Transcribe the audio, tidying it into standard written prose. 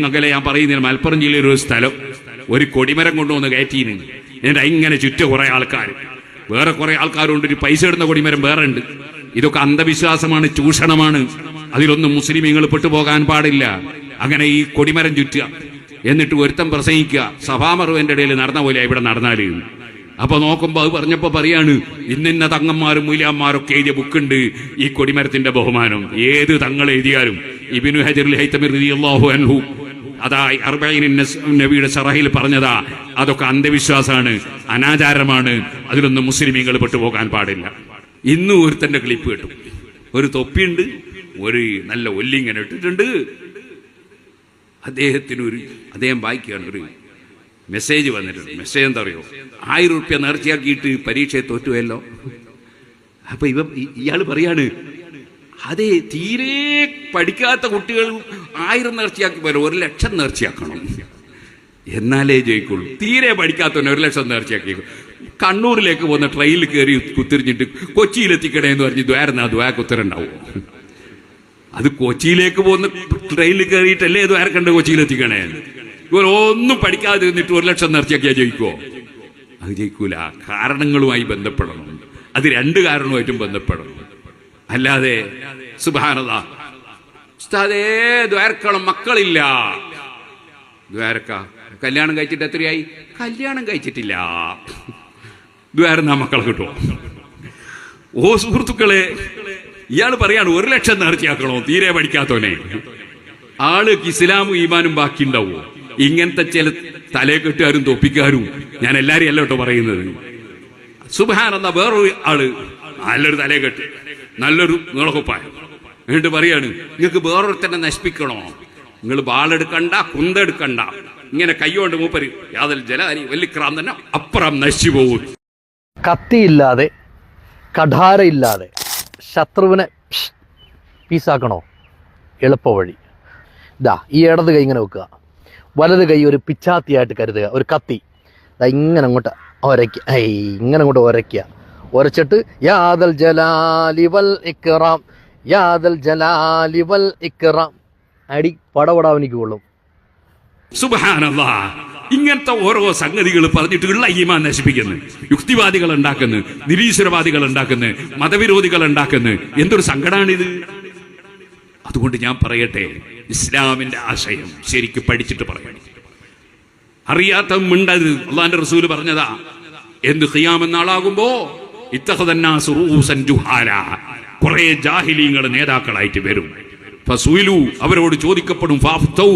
അകലെ ഞാൻ പറയുന്നില്ല, മലപ്പുറം ജില്ലയിൽ ഒരു സ്ഥലം ഒരു കൊടിമരം കൊണ്ടുവന്ന് കയറ്റീന്. എന്നിട്ട് ഇങ്ങനെ ചുറ്റ കുറെ ആൾക്കാർ, വേറെ കുറെ ആൾക്കാരുണ്ട്. ഒരു പൈസ ഇടുന്ന കൊടിമരം വേറെ ഉണ്ട്. ഇതൊക്കെ അന്ധവിശ്വാസമാണ്, ചൂഷണമാണ്. അതിലൊന്നും മുസ്ലിമീങ്ങൾ പെട്ടുപോകാൻ പാടില്ല. അങ്ങനെ ഈ കൊടിമരം ചുറ്റുക, എന്നിട്ട് ഒരുത്തം പ്രസംഗിക്കുക. സഭാമറുവിന്റെ ഇടയിൽ നടന്ന പോലെ ഇവിടെ നടന്നാല്. അപ്പൊ നോക്കുമ്പോ അത് പറഞ്ഞപ്പോ പറയാണ്, ഇന്നിന്ന തങ്ങന്മാരും മൂല്യന്മാരൊക്കെ എഴുതിയ ബുക്കുണ്ട് ഈ കൊടിമരത്തിന്റെ ബഹുമാനം. ഏത് തങ്ങൾ എഴുതിയാലും ഇബ്നു ഹജറുൽ ഹൈതമി റളിയല്ലാഹു അൻഹു അതാ അർബഈൻ നബിയുടെ ശറഹിൽ പറഞ്ഞതാ. അതൊക്കെ അന്ധവിശ്വാസമാണ്, അനാചാരമാണ്. അതിലൊന്നും മുസ്ലിമീങ്ങൾ പെട്ടുപോകാൻ പാടില്ല. ഇന്ന് ഒരുത്തന്റെ ക്ലിപ്പ് കിട്ടും. ഒരു തൊപ്പിയുണ്ട്, ഒരു നല്ല ഒല്ലിങ്ങനെ ഇട്ടിട്ടുണ്ട്. അദ്ദേഹം വായിക്കുകയാണ്, ഒരു മെസ്സേജ് വന്നിട്ടുണ്ട്. മെസ്സേജ് എന്താ അറിയോ? 1000 രൂപ നേർച്ചയാക്കിയിട്ട് പരീക്ഷയെ തോറ്റുവല്ലോ. അപ്പൊ ഇയാൾ പറയാണ്, അതെ, തീരെ പഠിക്കാത്ത കുട്ടികൾ 1000 നേർച്ചയാക്കി പോലെ 1,00,000 നേർച്ചയാക്കണം, എന്നാലേ ജയിക്കുള്ളൂ. തീരെ പഠിക്കാത്തവനെ 1,00,000 നേർച്ചയാക്കി. കണ്ണൂരിലേക്ക് പോകുന്ന ട്രെയിനിൽ കയറി കുത്തിരിഞ്ഞിട്ട് കൊച്ചിയിലെത്തിക്കണേ എന്ന് പറഞ്ഞ് ദ്വാരക്ക് ഉത്തരണ്ടാവും. അത് കൊച്ചിയിലേക്ക് പോകുന്ന ട്രെയിനിൽ കയറിയിട്ടല്ലേ ദ്വാരക്കണ്ട് കൊച്ചിയിലെത്തിക്കണേ. ഇവർ ഒന്നും പഠിക്കാതെ നിന്നിട്ട് 1,00,000 നേർച്ചയാക്കിയാൽ ജയിക്കുമോ? അത് ജയിക്കൂല. കാരണങ്ങളുമായി ബന്ധപ്പെടണം. അത് 2 കാരണവുമായിട്ടും ബന്ധപ്പെടണം. അല്ലാതെ സുബ്ഹാനല്ലാഹ് ഉസ്താദേ ദ്വാരക്കളം മക്കളില്ല. ദ്വാരക്ക കല്യാണം കഴിച്ചിട്ട് എത്രയായി? കല്യാണം കഴിച്ചിട്ടില്ല. ദ്വാരന്നാ മക്കളെ കിട്ടുമോ? ഓ സുഹൃത്തുക്കളെ, ഇയാൾ പറയാണ് 1,00,000 നേർച്ചയാക്കണോ തീരെ പഠിക്കാത്തവനെ. ആൾക്ക് ഇസ്ലാമും ഈമാനും ബാക്കി ഉണ്ടാവോ? ഇങ്ങനത്തെ ചില തലയെക്കെട്ടുകാരും തൊപ്പിക്കാരും, ഞാൻ എല്ലാരെയും അല്ല കേട്ടോ പറയുന്നത്. സുബ്ഹാനല്ലാഹ്, വേറൊരു ആള് നല്ലൊരു തലയെക്കെട്ട്, നല്ലൊരു നീളക്കുപ്പായം, എന്നിട്ട് പറയാണ്, നിങ്ങൾക്ക് വേറൊരുത്തന്നെ നശിപ്പിക്കണോ? നിങ്ങൾ ബാളെടുക്കണ്ട, കുന്തെടുക്കണ്ട, ഇങ്ങനെ കൈകൊണ്ട് മൂപ്പര് യാതൊരു ജലാരി വല്ലിക്രാം തന്നെ അപ്പുറം നശിച്ചു പോകും. കത്തിയില്ലാതെ കഠാരയില്ലാതെ ശത്രുവിനെ പീസാക്കണോ? എളുപ്പ വഴി ഇതാ, ഈ ഇടത് കൈ ഇങ്ങനെ വെക്കുക, വലത് കൈ ഒരു പിച്ചാത്തിയായിട്ട് കരുതുക, ഒരു കത്തി ഇങ്ങനെ അങ്ങോട്ട് ഒരയ്ക്കുക, ഇങ്ങനെ അങ്ങോട്ട് ഉരച്ചിട്ട് യാദൽ ജലാലി വൽ ഇക്റാം, യാദൽ ജലാലി വൽ ഇക്റാം അടി പടപടാവനിക്ക് കൊള്ളും. സുബ്ഹാനല്ലാഹ്, ഇങ്ങനത്തെ ഓരോ സംഗതികൾ പറഞ്ഞിട്ടുള്ള ഈമാൻ നശിപ്പിക്കുന്നു. യുക്തിവാദികൾ ഉണ്ടാക്കുന്നു, നിരീശ്വരവാദികൾ ഉണ്ടാക്കുന്നു, മതവിരോധികൾ ഉണ്ടാക്കുന്നു. എന്തൊരു സങ്കടമാണിത്. അതുകൊണ്ട് ഞാൻ പറയട്ടെ, ഇസ്ലാമിന്റെ ആശയം ശരിക്കും പഠിച്ചിട്ട് പറയണം. അറിയാത്ത മിണ്ടത്. അള്ളാന്റെ റസൂല് പറഞ്ഞതാ, എന്ത് ഖിയാമത്ത് നാളാകുമ്പോ ഇത്തഖദന്നാസു റൂസൻ ജുഹാല, കുറെ ജാഹിലീങ്ങൾ നേതാക്കളായിട്ട് വരും. ഫസുയിലു, അവരോട് ചോദിക്കപ്പെടും. ഫാഫ്തൗ,